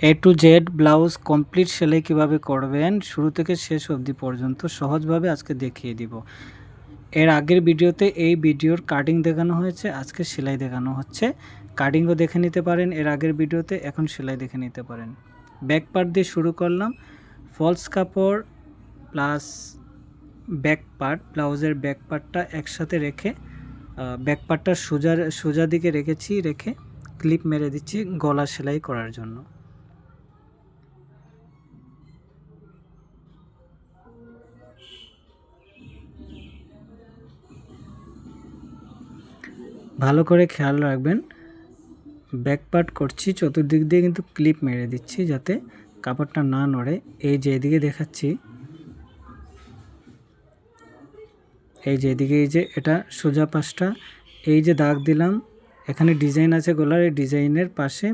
A to Z blouse complete সেলাই কীভাবে করবেন শুরু থেকে শেষ অবধি পর্যন্ত সহজভাবে আজকে দেখিয়ে দিব। এর আগের ভিডিওতে এই ভিডিওর কাটিং দেখানো হয়েছে, আজকে সেলাই দেখানো হচ্ছে। কাটিংও দেখে নিতে পারেন এর আগের ভিডিওতে, এখন সেলাই দেখে নিতে পারেন। ব্যাক পার্ট দিয়ে শুরু করলাম। ফলস কাপড় প্লাস ব্যাক পার্ট, ব্লাউজের ব্যাক পার্টটা একসাথে রেখে ব্যাক পার্টটা সোজা দিকে রেখে ক্লিপ মেরে দিচ্ছি গলা সেলাই করার জন্য। ভালো করে খেয়াল রাখবেন, ব্যাক পার্ট করছি চতুর্দিক দিয়ে কিন্তু ক্লিপ মেরে দিচ্ছি যাতে কাপড়টা না নড়ে। এই যে এদিকে দেখাচ্ছি, এই যে এদিকে, এই যে এটা সোজা পাশটা, এই যে দাগ দিলাম, এখানে ডিজাইন আছে গলার, এই ডিজাইনের পাশে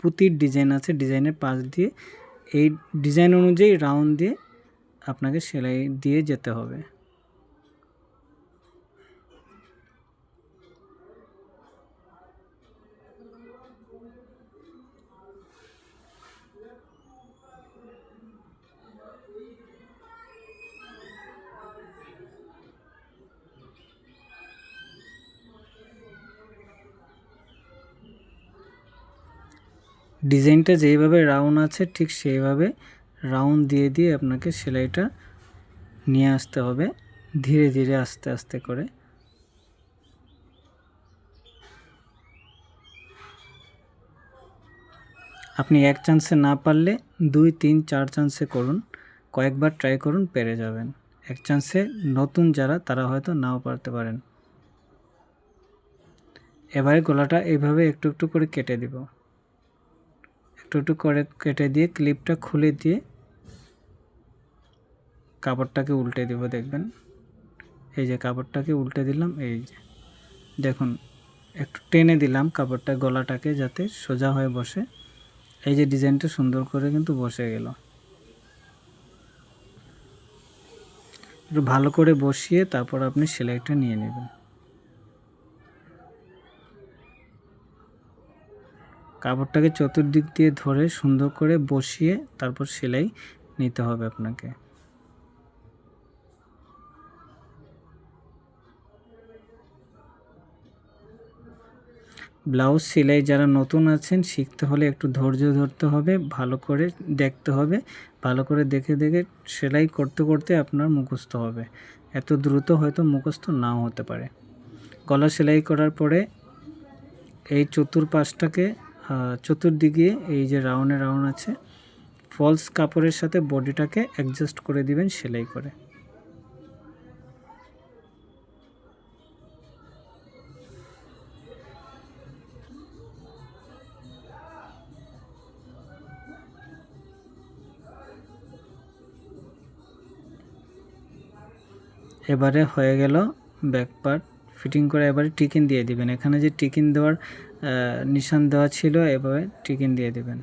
পুঁতির ডিজাইন আছে, ডিজাইনের পাশ দিয়ে এই ডিজাইন অনুযায়ী রাউন্ড দিয়ে আপনাকে সেলাই দিয়ে যেতে হবে। ডিজাইনটা যেইভাবে রাউন্ড আছে ঠিক সেইভাবে রাউন্ড দিয়ে আপনাকে সেলাইটা নিয়ে আসতে হবে, ধীরে ধীরে আস্তে আস্তে করে। আপনি এক চান্সে না পারলে 2, 3, 4 চান্সে করুন, কয়েকবার ট্রাই করুন, পেরে যাবেন। এক চান্সে নতুন যারা তারা হয়তো নাও পারতে পারেন। এবারে গলাটা এইভাবে একটু একটু করে কেটে দিব, একটু একটু করে কেটে দিয়ে ক্লিপটা খুলে দিয়ে কাপড়টাকে উল্টে দেব। দেখবেন এই যে কাপড়টাকে উল্টে দিলাম, এই যে দেখুন একটু টেনে দিলাম কাপড়টা গলাটাকে যাতে সোজা হয়ে বসে। এই যে ডিজাইনটা সুন্দর করে কিন্তু বসে গেল। একটু ভালো করে বসিয়ে তারপর আপনি সেলাইটা নিয়ে নেবেন। কাপড়টাকে চতুর্দিক দিয়ে ধরে সুন্দর করে বসিয়ে তারপর সেলাই নিতে হবে আপনাকে। ব্লাউজ সেলাই যারা নতুন আছেন, শিখতে হলে একটু ধৈর্য ধরতে হবে, ভালো করে দেখতে হবে, ভালো করে দেখে দেখে সেলাই করতে করতে আপনার মুখস্থ হবে। এত দ্রুত হয়তো মুখস্থ নাও হতে পারে। গলা সেলাই করার পরে এই চতুর্পাশটাকে চতুর্দিকে এই যে রাউন্ড আছে, ফলস কাপড়ের সাথে বডিটাকে অ্যাডজাস্ট করে দিবেন সেলাই করে। এবারে হয়ে গেল ব্যাক পার্ট ফিটিং করে। এবারে টিকিন দিয়ে দিবেন, এখানে যে টিকিন দেওয়ার নিশান দেওয়া ছিল এভাবে টিকিন দিয়ে দিবেন।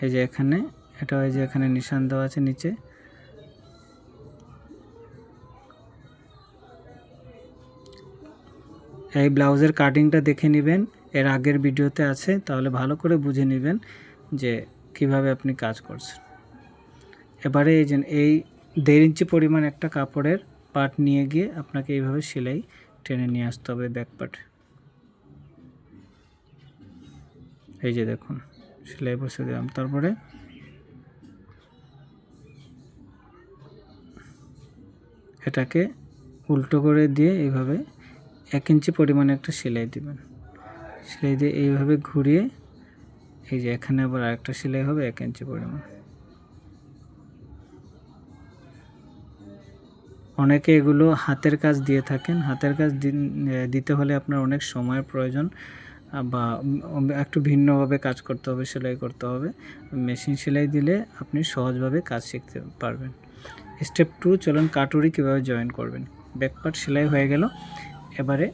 এই যে এখানে এটা, এই যে এখানে নিশান দেওয়া আছে নিচে। এই ব্লাউজের কাটিংটা দেখে নেবেন, এর আগের ভিডিওতে আছে, তাহলে ভালো করে বুঝে নেবেন যে কিভাবে আপনি কাজ করছেন। এবারে এই যে এই 1.5 ইঞ্চি পরিমাণ একটা কাপড়ের পার্ট নিয়ে গিয়ে আপনাকে এইভাবে সেলাই টেনে নিয়ে আসতে হবে ব্যাক পার্ট। এই যে দেখুন সেলাই বসে দিলাম, তারপরে এটাকে উল্টো করে দিয়ে এইভাবে 1 ইঞ্চি পরিমাণে একটা সেলাই দিবেন। সেলাই দিয়ে এইভাবে ঘুরিয়ে এই যে এখানে আবার আরেকটা সেলাই হবে 1 ইঞ্চি পরিমাণ। অনেকে এগুলো হাতের কাজ দিয়ে থাকেন, হাতের কাজ দিতে হলে আপনার অনেক সময়ের প্রয়োজন বা একটু ভিন্নভাবে কাজ করতে হবে, সেলাই করতে হবে। মেশিন সেলাই দিলে আপনি সহজভাবে কাজ শিখতে পারবেন। স্টেপ 2, চলুন কাটুরি কীভাবে জয়েন করবেন। ব্যাক পার্ট সেলাই হয়ে গেল, এবারে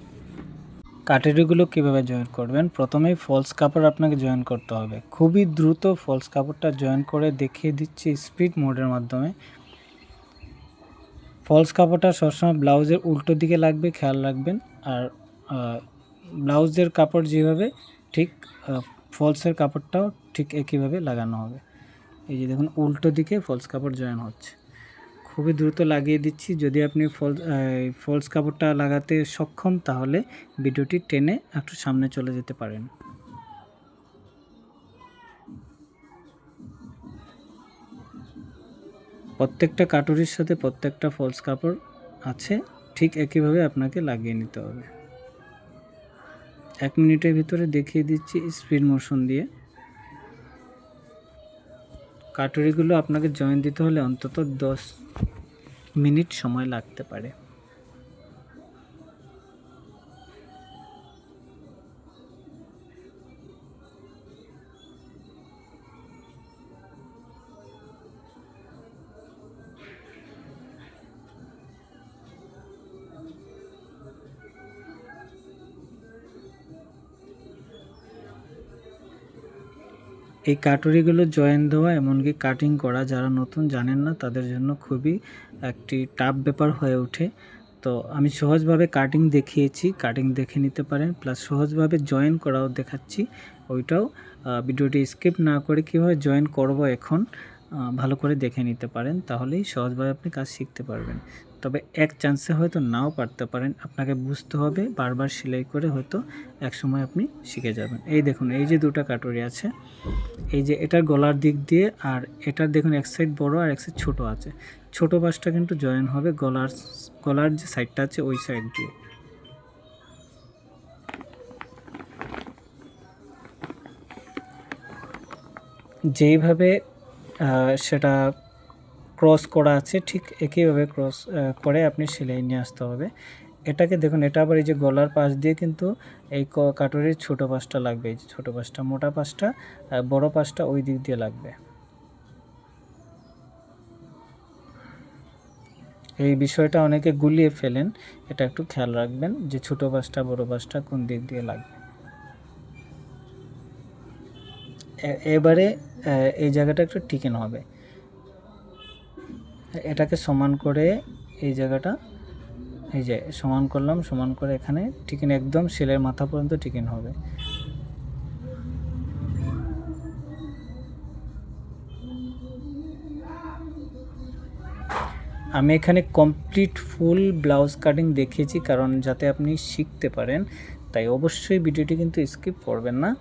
কাটুরিগুলো কীভাবে জয়েন করবেন। প্রথমেই ফলস কাপড় আপনাকে জয়েন করতে হবে। খুবই দ্রুত ফলস কাপড়টা জয়েন করে দেখিয়ে দিচ্ছি স্পিড মোডের মাধ্যমে। ফলস কাপড়টা সবসময় ব্লাউজের উল্টো দিকে লাগবে, খেয়াল রাখবেন। আর ব্লাউজের কাপড় যেভাবে ঠিক ফলসের কাপড়টাও ঠিক একইভাবে লাগানো হবে। এই যে দেখুন উল্টো দিকে ফলস কাপড় জয়েন হচ্ছে। খুবই দ্রুত লাগিয়ে দিচ্ছি। যদি আপনি ফলস কাপড়টা লাগাতে সক্ষম তাহলে ভিডিওটি টেনে একটু সামনে চলে যেতে পারেন। প্রত্যেকটা কাটুরির সাথে প্রত্যেকটা ফলস কাপড় আছে, ঠিক একইভাবে আপনাকে লাগিয়ে নিতে হবে। 1 মিনিটের ভিতরে দেখিয়ে দিচ্ছি স্পিড মোশন দিয়ে। কাটুরিগুলো আপনাকে জয়েন দিতে হলে অন্তত 10 মিনিট সময় লাগতে পারে। এই কাটুরিগুলো জয়েন দেওয়া এমনকি কাটিং করা যারা নতুন জানেন না তাদের জন্য খুবই একটি টাফ ব্যাপার হয়ে ওঠে। তো আমি সহজভাবে কাটিং দেখিয়েছি, কাটিং দেখে নিতে পারেন, প্লাস সহজভাবে জয়েন করাও দেখাচ্ছি। ওইটাও ভিডিওটি স্কিপ না করে কীভাবে জয়েন করব এখন ভালো করে দেখে নিতে পারেন, তাহলেই সহজভাবে আপনি কাজ শিখতে পারবেন। তবে এক চান্সে হয়তো নাও পারতে পারেন, আপনাকে বুঝতে হবে, বারবার সেলাই করে হয়তো একসময় আপনি শিখে যাবেন। এই দেখুন এই যে দুটো কাটুরি আছে, এই যে এটার গলার দিক দিয়ে আর এটার দেখুন এক সাইড বড় আর এক সাইড ছোট আছে। ছোট পাশটা কিন্তু জয়েন হবে গলার যে সাইডটা আছে ওই সাইড দিয়ে। যেইভাবে সেটা ক্রস করা আছে ঠিক একইভাবে ক্রস করে আপনি সেলাই নিয়ে আসতে হবে। এটাকে দেখুন, এটা আবার এই যে গলার পাশ দিয়ে কিন্তু এই কাটুরির ছোট পাশটা লাগবে, এই যে ছোট পাশটা, মোটা পাশটা বড় পাশটা ওই দিক দিয়ে লাগবে। এই বিষয়টা অনেকে গুলিয়ে ফেলেন, এটা একটু খেয়াল রাখবেন যে ছোট পাশটা বড় পাশটা কোন দিক দিয়ে লাগবে। এবারে এই জায়গাটা একটু টিকেন হবে, এটাকে সমান করে এই জায়গাটা এই যে সমান করলাম, সমান করে এখানে টিকেন একদম সেলের মাথা পর্যন্ত টিকেন হবে। আমি এখানে কমপ্লিট ফুল ব্লাউজ কাটিং দেখিয়েছি কারণ যাতে আপনি শিখতে পারেন, তাই অবশ্যই ভিডিওটি কিন্তু স্কিপ করবেন না।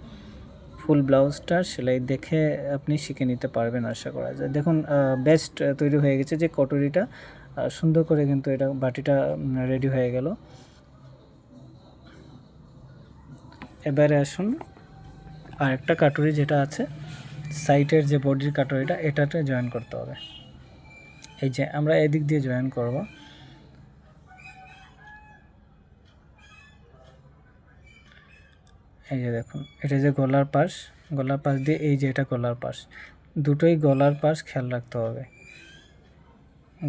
ফুল ব্লাউজটা সেলাই দেখে আপনি শিখে নিতে পারবেন আশা করা যায়। দেখুন বেস্ট তৈরি হয়ে গেছে, যে কটুরিটা সুন্দর করে কিন্তু এটা বাটিটা রেডি হয়ে গেল। এবারে আসুন আর একটা কাটুরি যেটা আছে সাইডের যে বডির কাটুরিটা, এটাতে জয়েন করতে হবে। এই যে আমরা এদিক দিয়ে জয়েন করব। এই যে দেখুন এটা যে গলার পাশ দিয়ে এই যে এটা গলার পাশ, দুটোই গলার পাশ খেয়াল রাখতে হবে।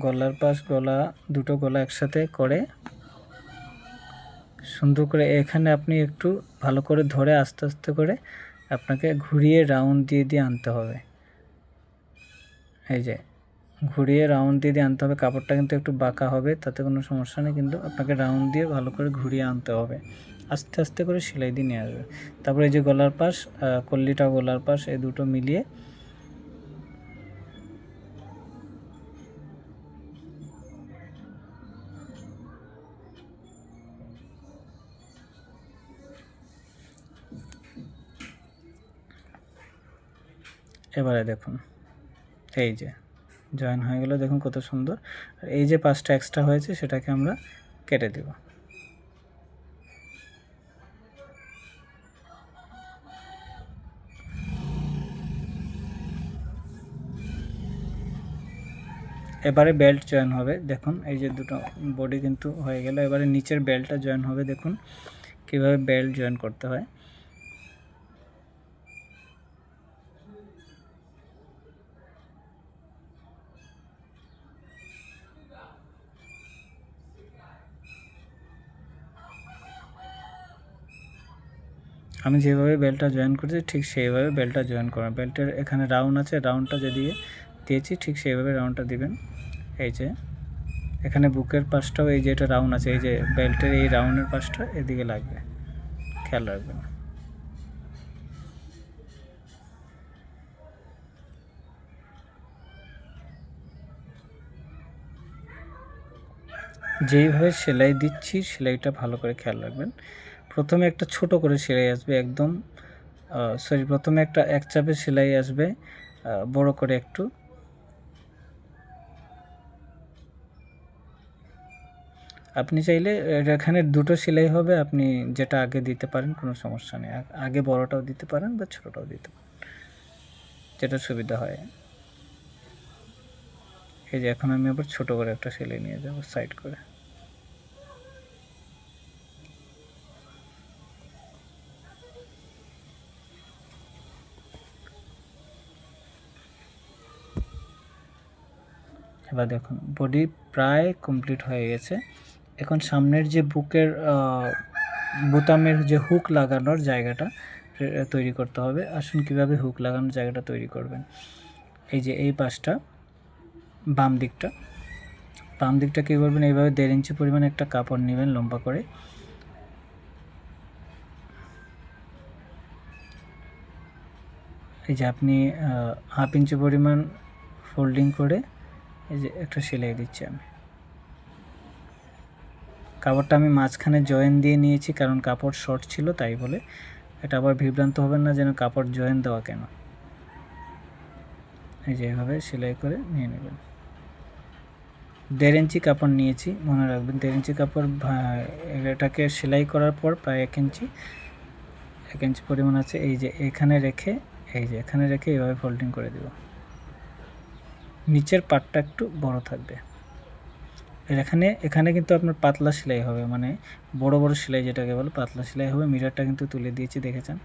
গলার পাশ দুটো গলা একসাথে করে সুন্দর করে এখানে আপনি একটু ভালো করে ধরে আস্তে আস্তে করে আপনাকে ঘুরিয়ে রাউন্ড দিয়ে আনতে হবে। এই যে ঘুরিয়ে রাউন্ড দিয়ে আনতে হবে। কাপড়টা কিন্তু একটু বাঁকা হবে, তাতে কোনো সমস্যা নেই, কিন্তু আপনাকে রাউন্ড দিয়ে ভালো করে ঘুরিয়ে আনতে হবে। আস্তে আস্তে করে সেলাই দিয়ে নিয়ে আসবে। তারপরে এই যে গলার পাশ, কল্লিটা গলার পাশ, এই দুটো মিলিয়ে এবারে দেখুন এই যে জয়েন হয়ে গেল, দেখুন কত সুন্দর। আর এই যে পাশটা এক্সট্রা হয়েছে সেটাকে আমরা কেটে দেব। এবারে বেল্ট জয়েন হবে। দেখুন এই যে দুটো বডি কিন্তু হয়ে গেল, এবারে নিচের বেল্টটা জয়েন হবে। দেখুন কিভাবে বেল্ট জয়েন করতে হয়। আমি যেভাবে বেল্টটা জয়েন করেছি ঠিক সেইভাবে বেল্টটা জয়েন করবেন। বেল্টের এখানে রাউন্ড আছে, রাউন্ডটা যে দিয়েছি ঠিক সেইভাবে রাউন্ডটা দিবেন। এই যে এখানে বুকের পাশটাও এই যে এটা রাউন্ড আছে, এই যে বেল্টের এই রাউন্ডের পাশটা এদিকে লাগবে, খেয়াল রাখবেন। যেইভাবে সেলাই দিচ্ছি সেলাইটা ভালো করে খেয়াল রাখবেন। প্রথমে একটা ছোট করে সেলাই আসবে একদম, প্রথমে একটা এক চাপে সেলাই আসবে বড় করে একটু। আপনি চাইলে এখানে দুটো সেলাই হবে, আপনি যেটা আগে দিতে পারেন কোনো সমস্যা নেই। আগে বড়টাও দিতে পারেন বা ছোটটাও দিতে পারেন, যেটা সুবিধা হয়। এই যে এখন আমি আবার ছোট করে একটা সেলাই নিয়ে যাব সাইড করে। এবার দেখুন বডি প্রায় কমপ্লিট হয়ে গেছে। এখন সামনের যে বুকের বোতামের যে হুক লাগানোর জায়গাটা তৈরি করতে হবে। আসুন কিভাবে হুক লাগানোর জায়গাটা তৈরি করবেন। এই যে এই পাশটা বাম দিকটা কী করবেন, এইভাবে 1.5 ইঞ্চি পরিমাণ একটা কাপড় নেবেন লম্বা করে। এই যে আপনি 1/2 ইঞ্চি পরিমাণ ফোল্ডিং করে এই যে একটা সেলাই দিচ্ছি আমি। কাপড়টা আমি মাঝখানে জয়েন দিয়ে নিয়েছি, কারণ কাপড় শর্ট ছিল তাই বলে। এটা আবার বিভ্রান্ত হবেন না যেন কাপড় জয়েন দেওয়া কেন। এই যে এভাবে সেলাই করে নিয়ে নেবেন। 1.5 ইঞ্চি কাপড় নিয়েছি, মনে রাখবেন 1.5 ইঞ্চি কাপড়। এটাকে সেলাই করার পর প্রায় 1 ইঞ্চি পরিমাণ আছে। এই যে এখানে রেখে এইভাবে ফোল্ডিং করে দেব। নিচের পাটটা একটু বড় থাকবে। এখানে কিন্তু আপনার পাতলা সেলাই হবে, মানে বড় বড় সেলাই যেটাকে বলে পাতলা সেলাই হবে। মিররটা কিন্তু তুলে দিয়েছি, দেখেছেন?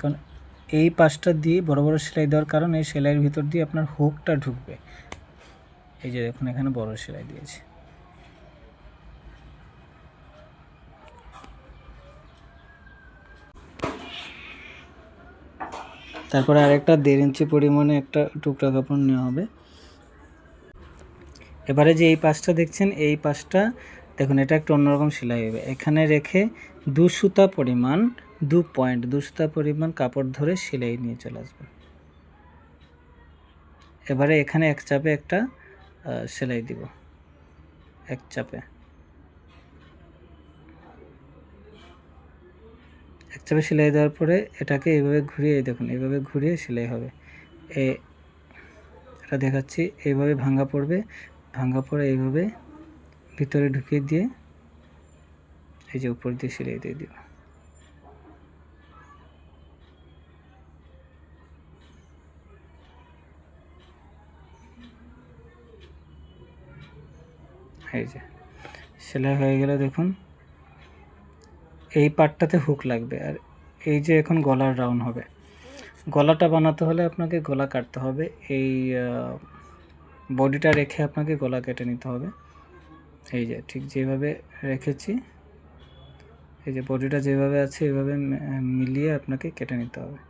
কারণ এই পাশটা দিয়ে বড় বড় সেলাই দেওয়ার কারণ এই সেলাইয়ের ভিতর দিয়ে আপনার হুকটা ঢুকবে। এই যে দেখুন এখানে বড় সেলাই দিয়েছি। তারপরে আরেকটা 1.5 ইঞ্চি পরিমাণে একটা টুকরা কাপড় নেওয়া হবে। এবারে যে এই পাশটা দেখছেন, এই পাশটা দেখুন এটা একটু অন্যরকম সেলাই হবে। এখানে রেখে 2 সুতা পরিমাণ 2 সুতা পরিমাণ কাপড় ধরে সেলাই নিয়ে চলে আসবেন। এবারে এখানে এক চাপে একটা সেলাই দিব, এক চাপে সেলাই দেওয়ার পরে এটাকে এইভাবে ঘুরিয়ে, দেখুন এইভাবে ঘুরিয়ে সেলাই হবে। এটা দেখাচ্ছি, এইভাবে ভাঙা পড়বে, ভাঙা পড়ে এইভাবে ভিতরে ঢুকিয়ে দিয়ে এই যে উপর দিয়ে সেলাই দিয়ে দিব। এই যে সেলাই হয়ে গেলে দেখুন এই পার্টটাতে হুক লাগবে। আর এই যে এখন গলার রাউন্ড হবে, গলাটা বানাতে হলে আপনাকে গলা কাটতে হবে। এই বডিটা রেখে আপনাকে গলা কেটে নিতে হবে। এই যে ঠিক যেভাবে রেখেছি, এই যে বডিটা যেভাবে আছে এভাবে মিলিয়ে আপনাকে কেটে নিতে হবে।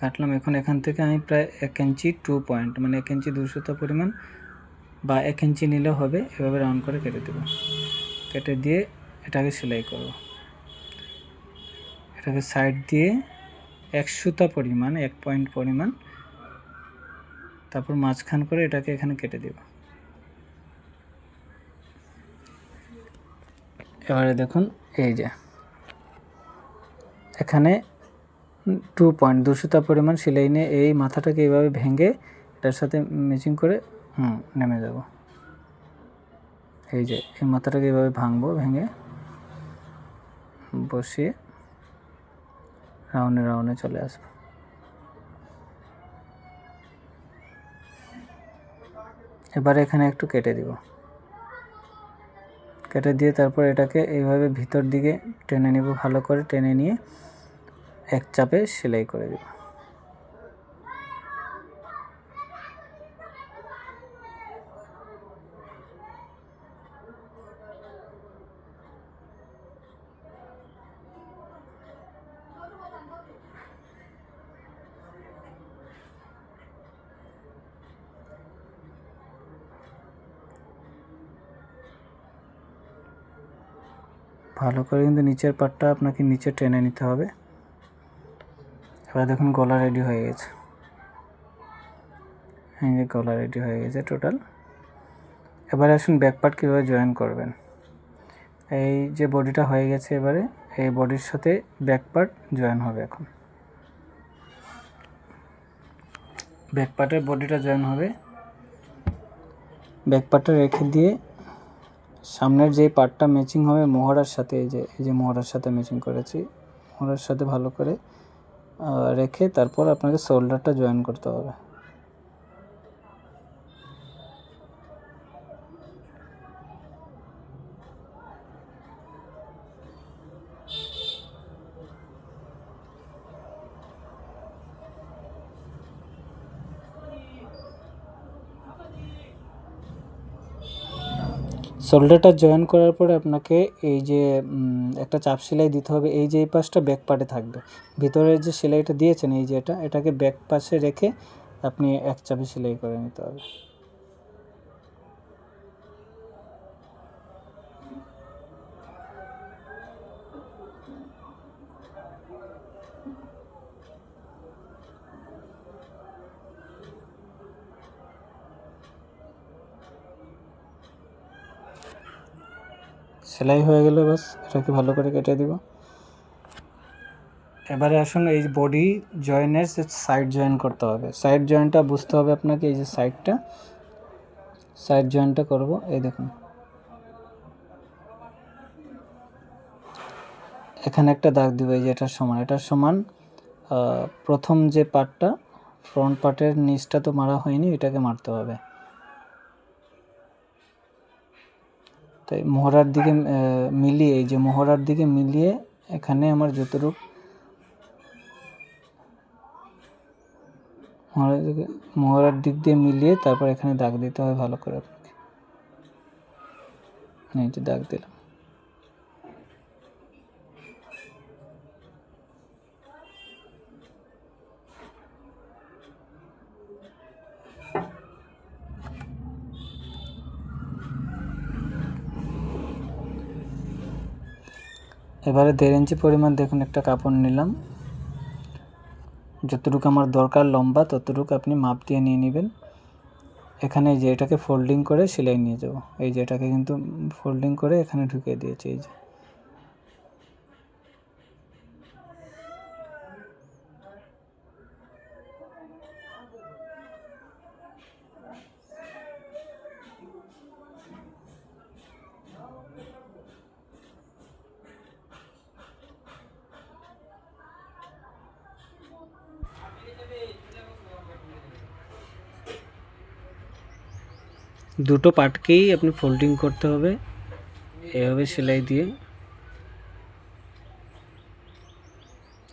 কাটলাম। এখন এখান থেকে আমি প্রায় 1 ইঞ্চি 2 পয়েন্ট, মানে 1 ইঞ্চি 2 সুতা পরিমাণ বা 1 ইঞ্চি নিলেও হবে, এভাবে রাউন্ড করে কেটে দেব। কেটে দিয়ে এটাকে সেলাই করব। এটাকে সাইড দিয়ে 1 সুতা পরিমাণ 1 পয়েন্ট পরিমাণ, তারপর মাঝখান করে এটাকে এখানে কেটে দেব। এবারে দেখুন এই যে এখানে 2 সুতা পরিমাণ সেলাই নিয়ে এই মাথাটাকে এইভাবে ভেঙে এটার সাথে ম্যাচিং করে নেমে যাব। এই যে এই মাথাটাকে এইভাবে ভাঙবো, ভেঙে বসিয়ে রাউন্ডে চলে আসবো। এবারে এখানে একটু কেটে দিব, কেটে দিয়ে তারপর এটাকে এইভাবে ভিতর দিকে টেনে নিব, ভালো করে টেনে নিয়ে এক চাপে সেলাই করে দেব। ভালো করে কিন্তু নিচের পাটটা আপনাকে নিচে টেনে নিতে হবে। এবার দেখুন গলা রেডি হয়ে গেছে। এই যে গলা রেডি হয়ে গেছে টোটাল। এবারে আসুন ব্যাক পার্ট কীভাবে জয়েন করবেন। এই যে বডিটা হয়ে গেছে, এবারে এই বডির সাথে ব্যাক পার্ট জয়েন হবে। এখন ব্যাক পার্টের বডিটা জয়েন হবে। ব্যাক পার্টটা রেখে দিয়ে সামনের যে পার্টটা ম্যাচিং হবে মোহরার সাথে, এই যে মোহরার সাথে ম্যাচিং করেছি, মোহরার সাথে ভালো করে রেখে তারপর আপনাকে শোল্ডারটা জয়েন করতে হবে। শোল্ডারটা জয়েন করার পরে আপনাকে এই যে একটা চাপ সেলাই দিতে হবে। এই যে এই পাশটা ব্যাক পার্টে থাকবে, ভিতরের যে সেলাইটা দিয়েছেন এই যে এটাকে ব্যাক পাশে রেখে আপনি এক চাপে সেলাই করে নিতে হবে। সেলাই হয়ে গেলে বাস এটাকে ভালো করে কেটে দিব। এবারে আসুন এই বডি জয়েনের সাইড জয়েন করতে হবে। সাইড জয়েনটা বুঝতে হবে আপনাকে। এই যে সাইড জয়েনটা করব, এই দেখুন এখানে একটা দাগ দিব। এই যে এটার সমান প্রথম যে পার্টটা, ফ্রন্ট পার্টের নিচটা তো মারা হয়নি, এটাকে মারতে হবে। তাই মোহরার দিকে মিলিয়ে, এই যে মোহরার দিকে মিলিয়ে এখানে আমার যতটুকু মোহরার দিক দিয়ে মিলিয়ে তারপর এখানে দাগ দিতে হবে ভালো করে আপনাকে। এই যে দাগ দিলাম। এবারে 1.5 ইঞ্চি পরিমাণ দেখুন একটা কাপড় নিলাম। যতটুকু আমার দরকার লম্বা ততটুকু আপনি মাপ দিয়ে নিয়ে নেবেন। এখানে যে এটাকে ফোল্ডিং করে সেলাই নিয়ে যাব। এই যে এটাকে কিন্তু ফোল্ডিং করে এখানে ঢুকিয়ে দিয়েছি। এই যে দুটো পার্টকেই আপনি ফোল্ডিং করতে হবে এভাবে সেলাই দিয়ে।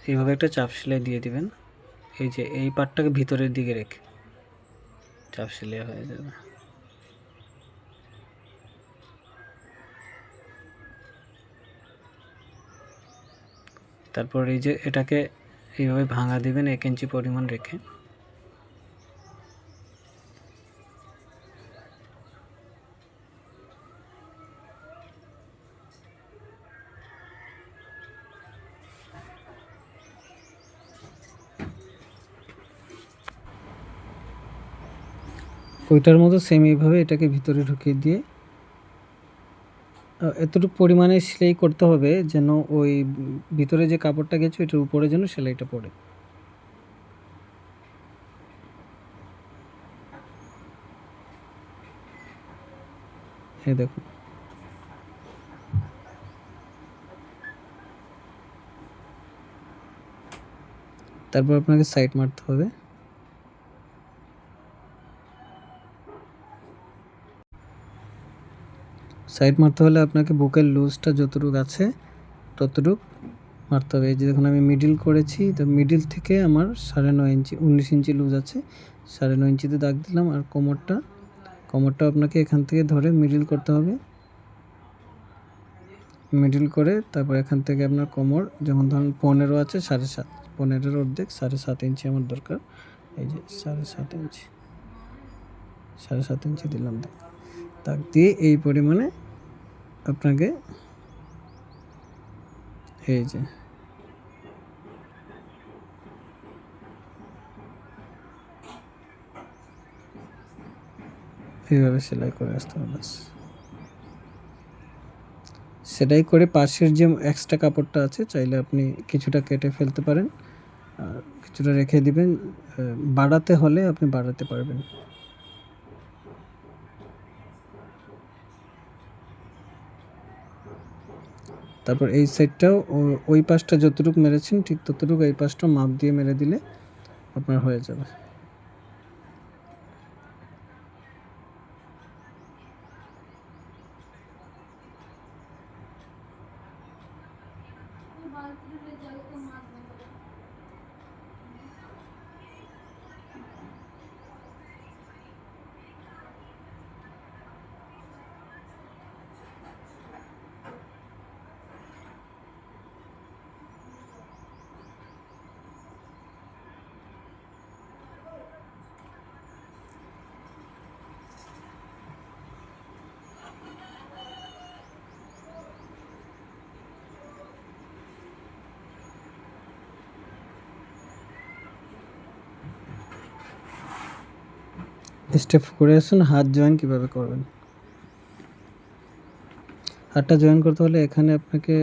এইভাবে একটা চাপ সেলাই দিয়ে দিবেন। এই যে এই পার্টটাকে ভিতরের দিকে রেখে চাপ সেলাই হয়ে যাবে। তারপর এই যে এটাকে এইভাবে ভাঙা দিবেন 1 ইঞ্চি পরিমাণ রেখে। ওইটার মতো সেম এইভাবে এটাকে ভিতরে ঢুকিয়ে দিয়ে এতটুকু পরিমাণে সেলাই করতে হবে যেন ওই ভিতরে যে কাপড়টা গেছে ওইটার উপরে যেন সেলাইটা পড়ে। এই দেখুন তারপর আপনাকে সাইড মারতে হবে। সাইড মারতে হলে আপনাকে বুকের লুজটা যতটুকু আছে ততটুকু মারতে হবে। এই যে দেখুন আমি মিডিল করেছি, তো মিডিল থেকে আমার 9.5 ইঞ্চি 19 ইঞ্চি লুজ আছে, 9.5 ইঞ্চিতে দাগ দিলাম। আর কোমরটা আপনাকে এখান থেকে ধরে মিডিল করতে হবে। মিডিল করে তারপর এখান থেকে আপনার কোমর যেমন ধরুন 15 আছে, 7.5, 15-এর অর্ধেক 7.5 ইঞ্চি আমার দরকার। এই যে 7.5 ইঞ্চি, 7.5 ইঞ্চি দিলাম দাগ দিয়ে এই পরিমাণে আপনাকে এই যে এইভাবে সেলাই করে আসতে হবে। সেলাই করে পাশের যে এক্সট্রা কাপড়টা আছে চাইলে আপনি কিছুটা কেটে ফেলতে পারেন, আর কিছুটা রেখে দিবেন। বাড়াতে হলে আপনি বাড়াতে পারবেন। তারপর এই সাইডটাও ওই পাশটা যতটুকু মেরেছেন ঠিক ততটুকু এই পাশটা মাপ দিয়ে মেরে দিলে আপনার হয়ে যাবে। স্টেপ করে আসুন। হাত জয়েন কিভাবে করবেন। হাতটা জয়েন করতে হলে এখানে আপনাকে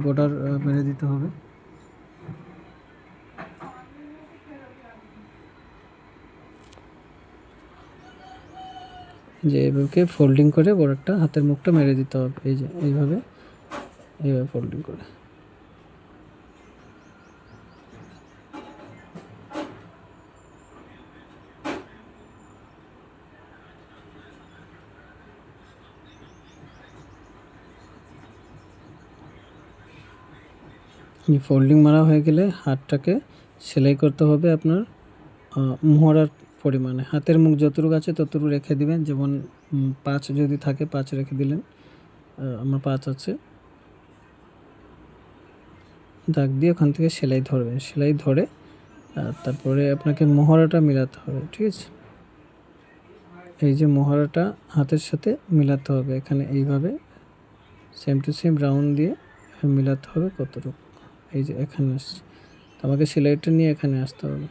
বর্ডার মেরে দিতে হবে। যে এইভাবে ফোল্ডিং করে বর্ডারটা হাতের মুখটা মেরে দিতে হবে। এই যে এইভাবে ফোল্ডিং করে। ফোল্ডিং মারা হয়ে গেলে হাতটাকে সেলাই করতে হবে আপনার মোহরার পরিমাণে। হাতের মুখ যতটুকু আছে ততটুকু রেখে দিবেন। যেমন 5 যদি থাকে 5 রেখে দিলেন। আমার 5 আছে। দাগ দিয়ে ওখান থেকে সেলাই ধরবেন। সেলাই ধরে তারপরে আপনাকে মোহরাটা মিলাতে হবে, ঠিক আছে। এই যে মোহরাটা হাতের সাথে মিলাতে হবে এখানে এইভাবে সেম টু সেম রাউন্ড দিয়ে মিলাতে হবে কতটুকু। এই যে এখানে আসছে, আমাকে সেলাইটা নিয়ে এখানে আসতে হবে।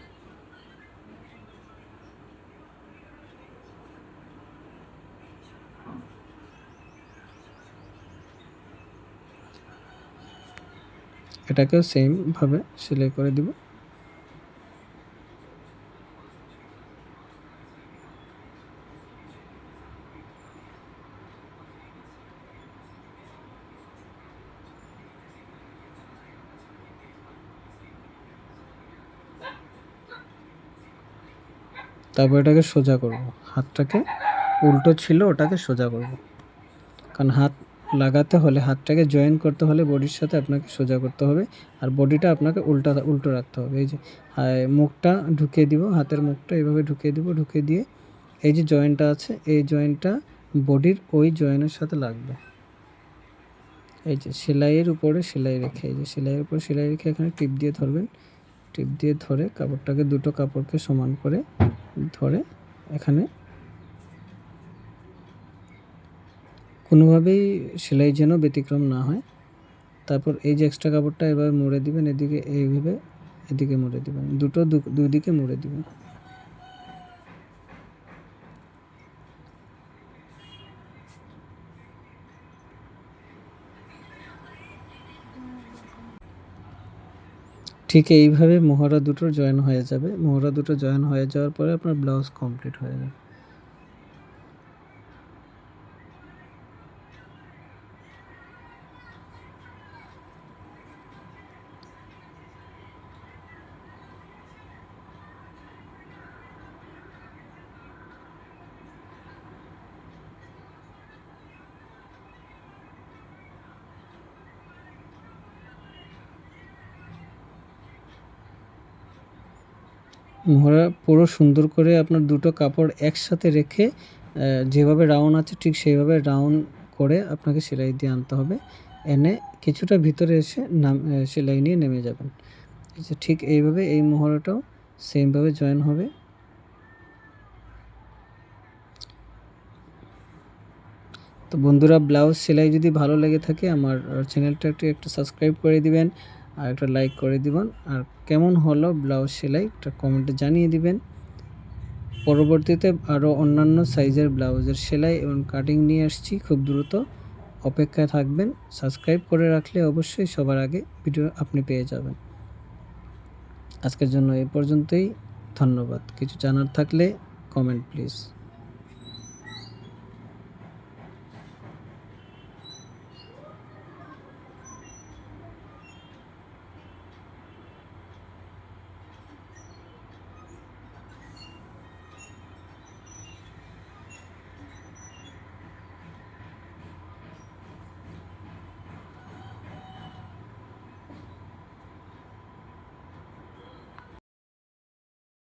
এটাকেও সেম ভাবে সেলাই করে দিব। তারপর এটাকে সোজা করব। হাতটাকে উল্টো ছিল ওটাকে সোজা করব, কারণ হাত লাগাতে হলে হাতটাকে জয়েন করতে হলে বডির সাথে আপনাকে সোজা করতে হবে, আর বডিটা আপনাকে উল্টো রাখতে হবে। এই যে মুখটা ঢুকিয়ে দিব, হাতের মুখটা এইভাবে ঢুকিয়ে দিব। ঢুকিয়ে দিয়ে এই যে জয়েন্টটা আছে এই জয়েন্টটা বডির ওই জয়েন্টের সাথে লাগবে। এই যে সেলাইয়ের উপরে সেলাই রেখে, এই যে সেলাইয়ের উপরে সেলাই রেখে এখানে টিপ দিয়ে ধরবেন। টিপ দিয়ে ধরে কাপড়টাকে দুটো কাপড়কে সমান করে ধরে এখানে কোনোভাবেই সেলাই যেন ব্যতিক্রম না হয়। তারপর এই যে এক্সট্রা কাপড়টা এভাবে মুড়ে দিবেন, এদিকে এইভাবে এদিকে মুড়ে দিবেন, দুই দিকে মুড়ে দিবেন। ঠিক এইভাবে মোহরা দুটো জয়েন হয়ে যাবে। মোহরা দুটো জয়েন হয়ে যাওয়ার পরে আপনার ব্লাউজ কমপ্লিট হয়ে যাবে। মোহরা পুরো সুন্দর করে আপনার দুটো কাপড় একসাথে রেখে যেভাবে রাউন্ড আছে ঠিক সেইভাবে রাউন্ড করে আপনাকে সেলাই দিয়ে আনতে হবে। এনে কিছুটা ভিতরে এসে সেলাই নিয়ে নেমে যাবেন। ঠিক এইভাবে এই মোহরাটাও সেমভাবে জয়েন হবে। তো বন্ধুরা, ব্লাউজ সেলাই যদি ভালো লেগে থাকে আমার চ্যানেলটা একটু সাবস্ক্রাইব করে দিবেন আর একটা লাইক করে দিবেন। আর কেমন হলো ব্লাউজ সেলাই একটা কমেন্টে জানিয়ে দিবেন। পরবর্তীতে আরও অন্যান্য সাইজের ব্লাউজের সেলাই এবং কাটিং নিয়ে আসছি খুব দ্রুত, অপেক্ষায় থাকবেন। সাবস্ক্রাইব করে রাখলে অবশ্যই সবার আগে ভিডিও আপনি পেয়ে যাবেন। আজকের জন্য এই পর্যন্তই, ধন্যবাদ। কিছু জানার থাকলে কমেন্ট প্লিজ।